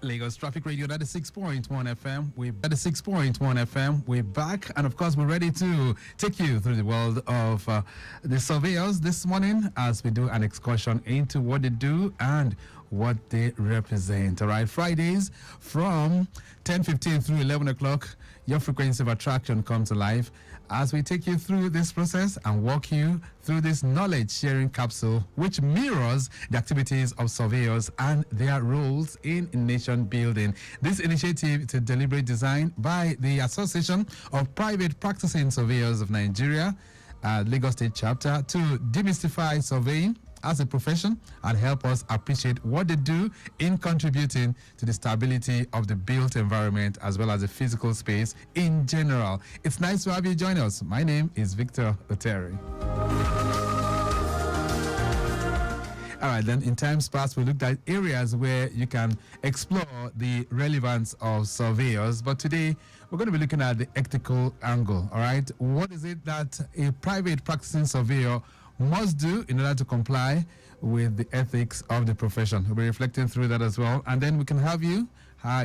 Lagos Traffic Radio 96.1 FM. We're at the 6.1 FM. We're back, and of course, we're ready to take you through the world of the surveyors this morning as we do an excursion into what they do and what they represent. All right, Fridays from 10:15 through 11 o'clock, your frequency of attraction comes to life as we take you through this process and walk you through this knowledge sharing capsule, which mirrors the activities of surveyors and their roles in nation building. This initiative is a deliberate design by the Association of Private Practicing Surveyors of Nigeria, Lagos State Chapter, to demystify surveying as a profession and help us appreciate what they do in contributing to the stability of the built environment as well as the physical space in general. It's nice to have you join us. My name is Victor Oteri. All right, then in times past, we looked at areas where you can explore the relevance of surveyors. But today, we're going to be looking at the ethical angle. All right, what is it that a private practicing surveyor must do in order to comply with the ethics of the profession? We'll be reflecting through that as well. And then we can have you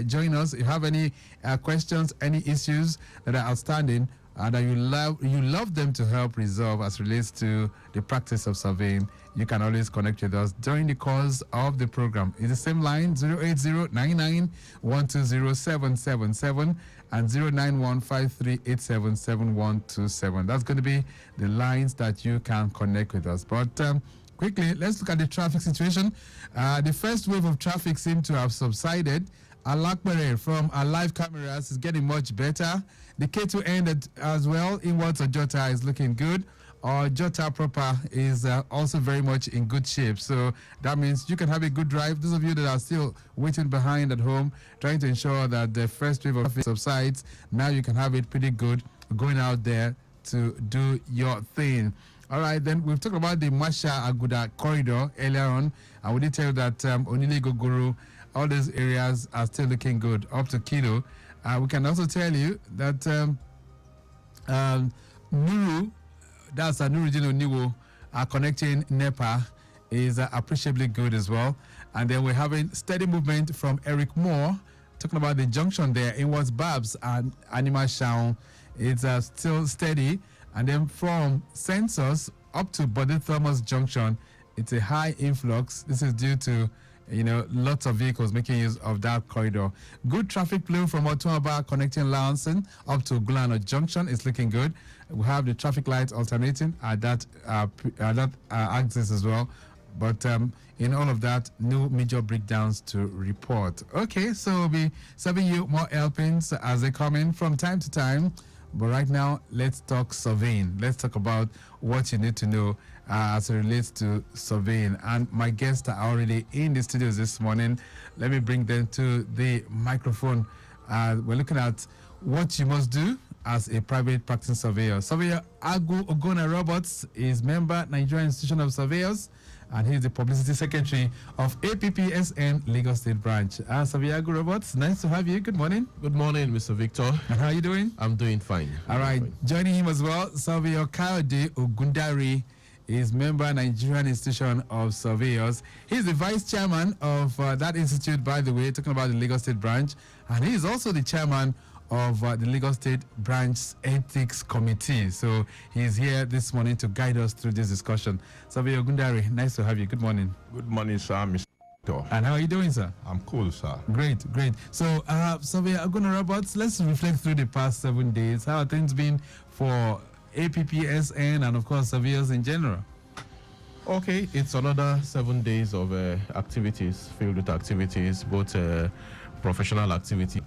join us. If you have any questions, any issues that are outstanding, that you love them to help resolve as relates to the practice of surveying, you can always connect with us during the course of the program. It's the same line, 08099120777 and 09153877127. That's going to be the lines that you can connect with us. But quickly, let's look at the traffic situation. The first wave of traffic seems to have subsided. Alakbere from our live cameras is getting much better. The K2 end as well, inwards of Jota, is looking good. Jota proper is also very much in good shape. So that means you can have a good drive. Those of you that are still waiting behind at home, trying to ensure that the first wave of traffic subsides, now you can have it pretty good going out there to do your thing. All right, then we've talked about the Masha Aguda corridor earlier on, and we did tell you that Onile Gogoro, all those areas are still looking good up to Kilo. We can also tell you that Nuru, that's Nurujino Niwo, connecting NEPA, is appreciably good as well. And then we're having steady movement from Eric Moore, talking about the junction there in what's Babs and Anima Shaun. It's still steady. And then from Census up to Body Thomas Junction, it's a high influx. This is due to lots of vehicles making use of that corridor. Good traffic flow from Otuaba connecting Lansing up to Gulano Junction is looking good. We have the traffic lights alternating at that axis as well. But in all of that, no major breakdowns to report. Okay, so we'll be serving you more helpings as they come in from time to time. But right now, let's talk surveying. Let's talk about what you need to know as it relates to surveying. And my guests are already in the studios this morning. Let me bring them to the microphone. We're looking at what you must do as a private practicing surveyor. Surveyor Agu Ogona Roberts is member Nigerian Institution of Surveyors, and he's the publicity secretary of APPSN Lagos State Branch. Surveyor Agu Roberts, nice to have you. Good morning. Good morning, Mr. Victor. And how are you doing? I'm doing fine. All right. Joining him as well, Surveyor Kayode Ogundari is member Nigerian Institution of Surveyors. He's the vice chairman of that institute, by the way, talking about the Lagos State Branch, and he is also the chairman of the Lagos State Branch Ethics Committee. So he's here this morning to guide us through this discussion. Surveyor Ogundari, nice to have you. Good morning. Good morning, sir, Mr. Victor. And how are you doing, sir? I'm cool, sir. Great. So, Surveyor Oguna Roberts, let's reflect through the past 7 days. How have things been for APPSN and, of course, surveyors in general? Okay, it's another 7 days of activities, filled with activities, both professional activities.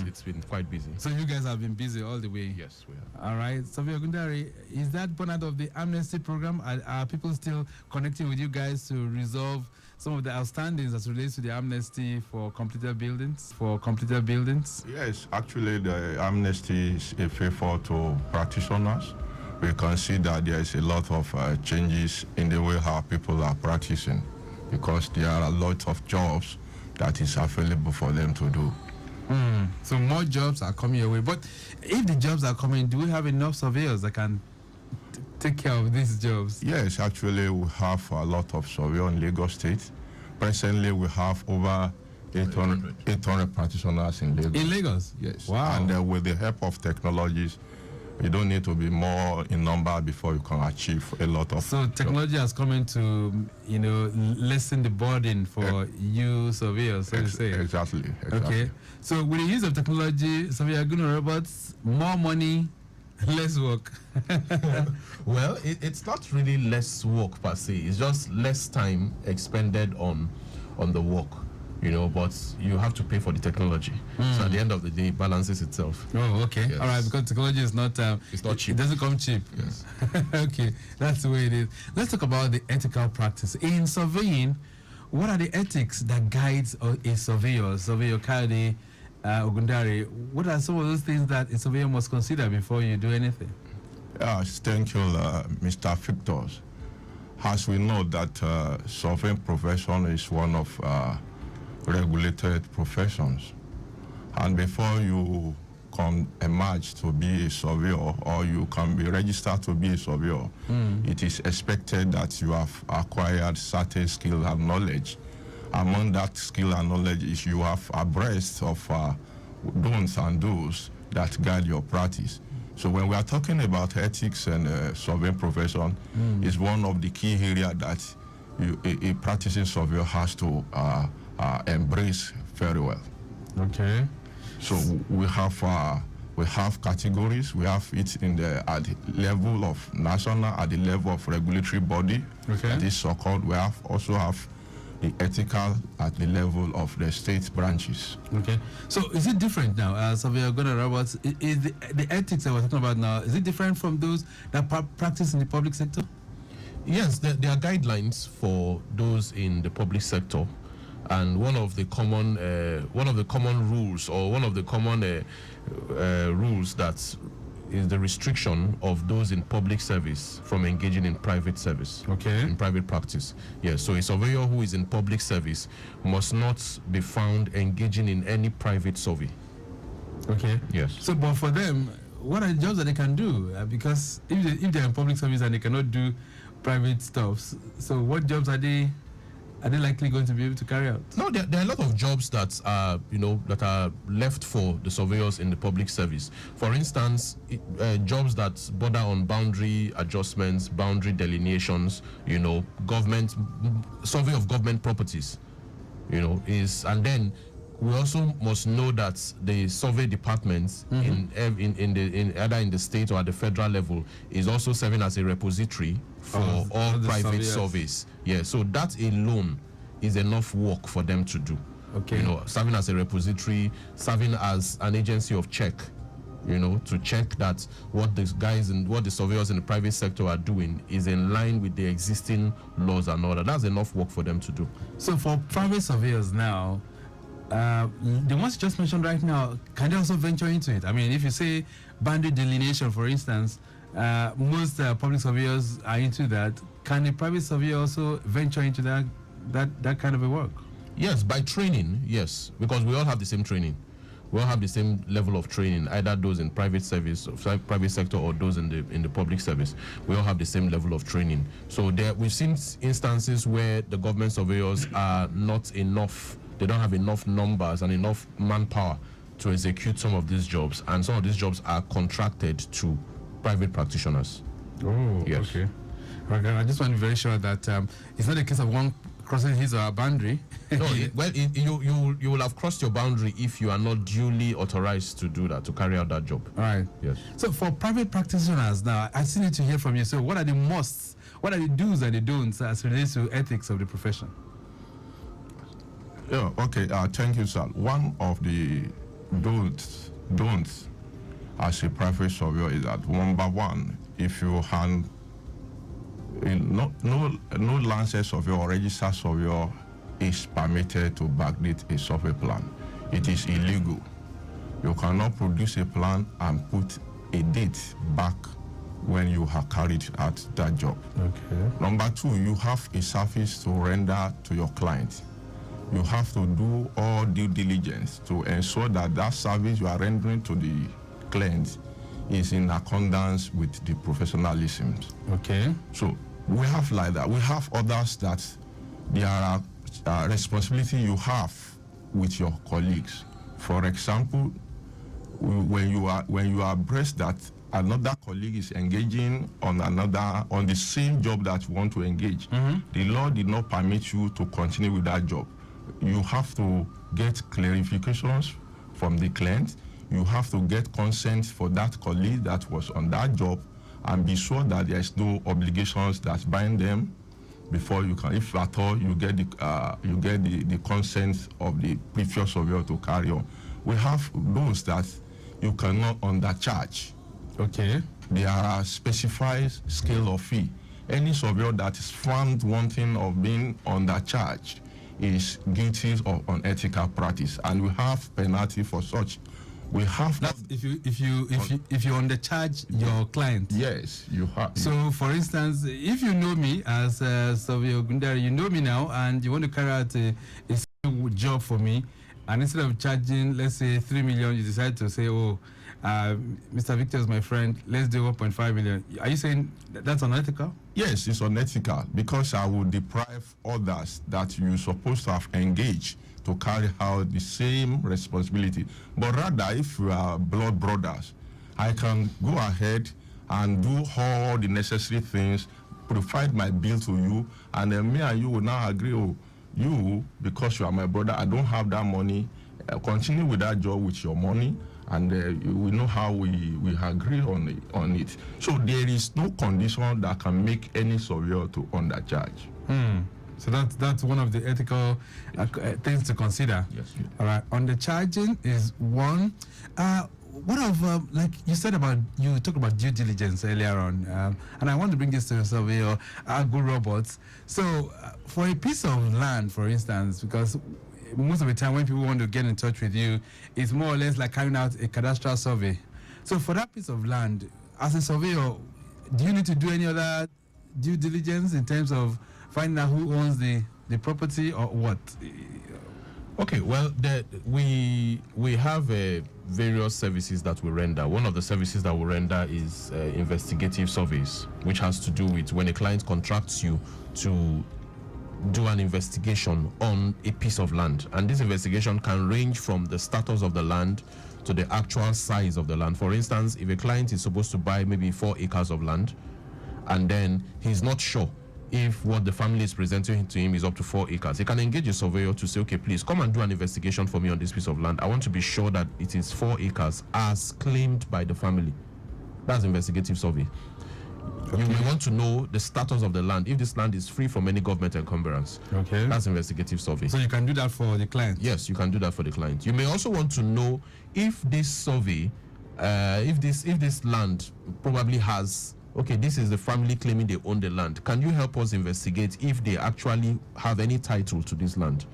It's been quite busy. So you guys have been busy all the way? Yes, we have. All right. Surveyor Ogundari, is that born out of the amnesty program? Are people still connecting with you guys to resolve some of the outstandings as relates to the amnesty for completed buildings? Yes, actually the amnesty is a favor to practitioners. We can see that there is a lot of changes in the way how people are practicing, because there are a lot of jobs that is available for them to do. So more jobs are coming your way. But if the jobs are coming, do we have enough surveyors that can take care of these jobs? Yes, actually we have a lot of surveyors in Lagos State. Presently we have over 800 practitioners in Lagos. In Lagos? Yes. Wow. And with the help of technologies, you don't need to be more in number before you can achieve a lot of. So technology has come in to, lessen the burden for you surveyors, so to say. Exactly. Okay. So with the use of technology, surveyor robots, more money, less work. Well, it's not really less work per se. It's just less time expended on the work. But you have to pay for the technology. So at the end of the day, it balances itself. Oh, okay. Yes. All right, because technology is not... it's not cheap. It doesn't come cheap. Yes. Okay, that's the way it is. Let's talk about the ethical practice. In surveying, what are the ethics that guides a surveyor? Surveyor Kade Ogundare, what are some of those things that a surveyor must consider before you do anything? Thank you, Mr. Victor. As we know that surveying profession is one of regulated professions, and before you can emerge to be a surveyor or you can be registered to be a surveyor, it is expected that you have acquired certain skill and knowledge. Among that skill and knowledge is you have abreast of don'ts and do's that guide your practice. So when we are talking about ethics and surveying profession, is one of the key areas that a practicing surveyor has to embrace very well. Okay. So we have categories. We have it at the level of national, at the level of regulatory body. Okay. That is so-called. We also have the ethical at the level of the state branches. Okay. So is it different now? Surveyor Gordon Roberts, is the ethics that we're talking about now, is it different from those that practice in the public sector? Yes, there are guidelines for those in the public sector. And one of the common rules, or one of the common rules that is the restriction of those in public service from engaging in private service. Okay. In private practice. Yes. So a surveyor who is in public service must not be found engaging in any private survey. Okay. Yes. So, but for them, what are the jobs that they can do? Because if they're in public service and they cannot do private stuff, so what jobs are they likely going to be able to carry out? No, there are a lot of jobs that are, that are left for the surveyors in the public service. For instance, jobs that border on boundary adjustments, boundary delineations, government survey of government properties, and then we also must know that the survey departments in either in the state or at the federal level is also serving as a repository for all private surveys. Yeah, so that alone is enough work for them to do. Okay. Serving as a repository, serving as an agency of check, to check that what the surveyors in the private sector are doing is in line with the existing laws and order. That's enough work for them to do. So for private surveyors now, the ones you just mentioned right now, can they also venture into it? I mean, if you say boundary delineation, for instance, most public surveyors are into that. Can a private surveyor also venture into that kind of a work? Yes, by training, yes, because we all have the same training. We all have the same level of training, either those in private service, private sector, or those in the public service. We all have the same level of training. So we've seen instances where the government surveyors are not enough. They don't have enough numbers and enough manpower to execute some of these jobs, and some of these jobs are contracted to private practitioners. Oh, yes. Okay. I just want to be very sure that it's not a case of one crossing his or her boundary. No, you will have crossed your boundary if you are not duly authorized to do that, to carry out that job. All right. Yes. So for private practitioners now, I still need to hear from you. So what are the musts? What are the do's and the don'ts as relates to ethics of the profession? Yeah, okay, thank you, sir. One of the don'ts as a private surveyor is that, number one, if you hand no licensed surveyor or registered surveyor is permitted to backdate a survey plan. It is illegal. You cannot produce a plan and put a date back when you have carried out that job. Okay. Number two, you have a service to render to your client. You have to do all due diligence to ensure that that service you are rendering to the client is in accordance with the professionalism. Okay. So we have like that. We have others that there are responsibility you have with your colleagues. For example, when you are abreast that another colleague is engaging on the same job that you want to engage, the law did not permit you to continue with that job. You have to get clarifications from the client. You have to get consent for that colleague that was on that job, and be sure that there is no obligations that bind them before you can, if at all, you get the consent of the previous surveyor to carry on. We have those that you cannot undercharge. Okay. There are specified scale of fee. Any surveyor that is found wanting of being undercharged is guilty of unethical practice, and we have penalty for such. We have that's if you undercharge your client. Yes, you have. So, for instance, if you know me as Surveyor Gundari, you know me now, and you want to carry out a job for me, and instead of charging, let's say 3 million, you decide to say, oh, Mr. Victor is my friend, let's do 1.5 million. Are you saying that's unethical? Yes, it's unethical, because I will deprive others that you're supposed to have engaged to carry out the same responsibility. But rather, if you are blood brothers, I can go ahead and do all the necessary things, provide my bill to you, and then me and you will now agree, oh, you, because you are my brother, I don't have that money, continue with that job with your money, and we know how we agree on it. So there is no condition that can make any surveyor to undercharge. So that's one of the ethical things to consider. Yes. All right. Undercharging is one. What of like you said about, you talked about due diligence earlier on, and I want to bring this to the surveyor, good robots. So for a piece of land, for instance, because most of the time when people want to get in touch with you, it's more or less like carrying out a cadastral survey. So for that piece of land, as a surveyor, do you need to do any other due diligence in terms of finding out who owns the property or what? Okay, well, we have various services that we render. One of the services that we render is investigative surveys, which has to do with when a client contracts you to do an investigation on a piece of land. And this investigation can range from the status of the land to the actual size of the land. For instance, if a client is supposed to buy maybe 4 acres of land, and then he's not sure if what the family is presenting to him is up to 4 acres, he can engage a surveyor to say, okay, please come and do an investigation for me on this piece of land. I want to be sure that it is 4 acres as claimed by the family. That's investigative survey. Okay. You may want to know the status of the land, if this land is free from any government encumbrance. Okay. That's investigative survey. So you can do that for the client? Yes, you can do that for the client. You may also want to know if this survey, if this land probably has, okay, this is the family claiming they own the land. Can you help us investigate if they actually have any title to this land?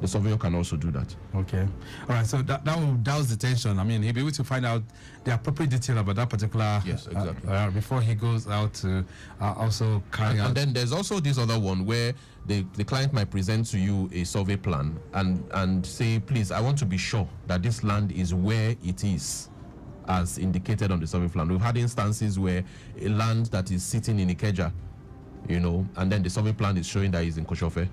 The surveyor can also do that. Okay. All right. So that will douse the tension. I mean, he'll be able to find out the appropriate detail about that particular. Yes, exactly. Before he goes out to also carry out. And then there's also this other one where the client might present to you a survey plan and say, please, I want to be sure that this land is where it is, as indicated on the survey plan. We've had instances where a land that is sitting in Ikeja, and then the survey plan is showing that it's in Koshofe.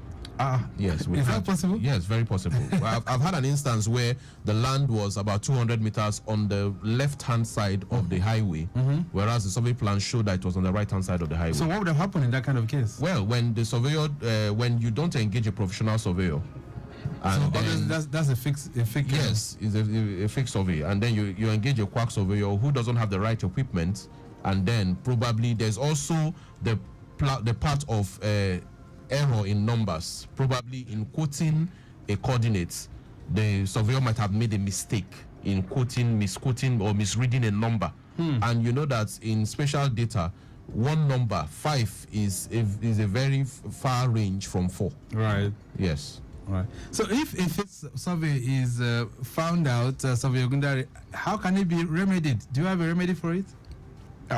Yes. Is that possible? Yes, very possible. I've had an instance where the land was about 200 meters on the left-hand side of the highway, whereas the survey plan showed that it was on the right-hand side of the highway. So what would have happened in that kind of case? Well, when the surveyor, when you don't engage a professional surveyor, and so that's a fixed. Yes, it's a fixed survey, and then you engage a quack surveyor who doesn't have the right equipment, and then probably there's also the part of error in numbers, probably in quoting a coordinate. The surveyor might have made a mistake in misquoting or misreading a number. And you know that in spatial data, one number 5 is a very far range from 4. Right. Yes. Right. So if this survey is found out, Surveyor Gundari, how can it be remedied? Do you have a remedy for it?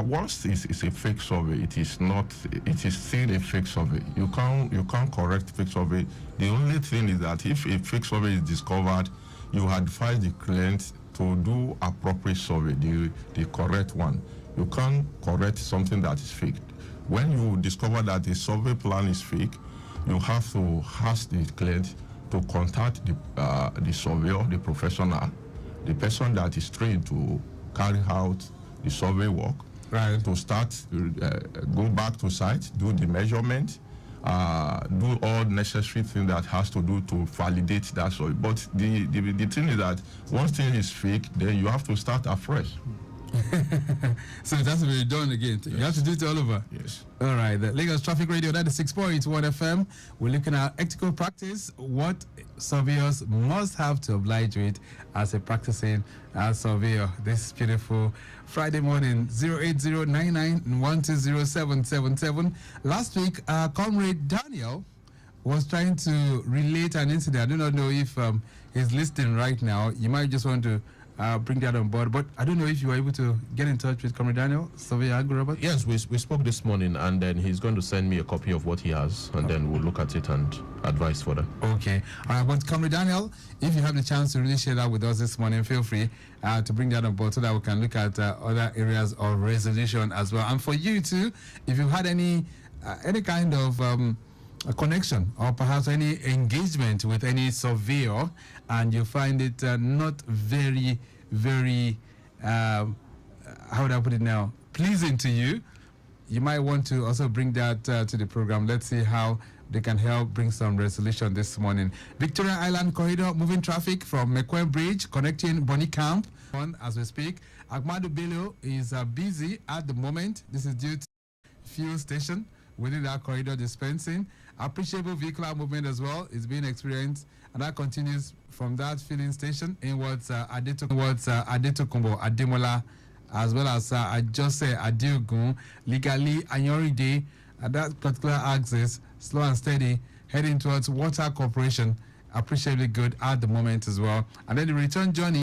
Once it's a fake survey, it is still a fake survey. You can't correct fake survey. The only thing is that if a fake survey is discovered, you advise the client to do appropriate survey, the correct one. You can't correct something that is fake. When you discover that the survey plan is fake, you have to ask the client to contact the surveyor, the professional, the person that is trained to carry out the survey work, right, to start, go back to site, do the measurement, do all necessary things that has to do to validate that survey. But the thing is that once thing is fake, then you have to start afresh. So it has to be done again. Yes. You have to do it all over. Yes. All right. The Lagos Traffic Radio 96.1 FM. We're looking at ethical practice. What surveyors must have to oblige with as a practicing surveyor. This beautiful Friday morning. 08099120777. Last week, Comrade Daniel was trying to relate an incident. I do not know if he's listening right now. You might just want to bring that on board, but I don't know if you were able to get in touch with Comrade Daniel, Surveyor Agro Robert. Yes, we spoke this morning, and then he's going to send me a copy of what he has, and then we'll look at it and advise further. Okay. All right, but Comrade Daniel, if you have the chance to really share that with us this morning, feel free to bring that on board so that we can look at other areas of resolution as well. And for you too, if you've had any kind of a connection or perhaps any engagement with any surveyor and you find it not very, how would I put it now, pleasing to you, you might want to also bring that to the program. Let's see how they can help bring some resolution this morning. Victoria Island Corridor moving traffic from Mekwe Bridge connecting Bonny Camp on as we speak. Ahmadu Bello is busy at the moment. This is due to fuel station within that corridor dispensing. Appreciable vehicular movement as well is being experienced, and that continues from that filling station inwards Adetokunbo, Ademola, as well as I just say Adiogun, legally Anyoride, at that particular axis, slow and steady, heading towards Water Corporation, appreciably good at the moment as well. And then the return journey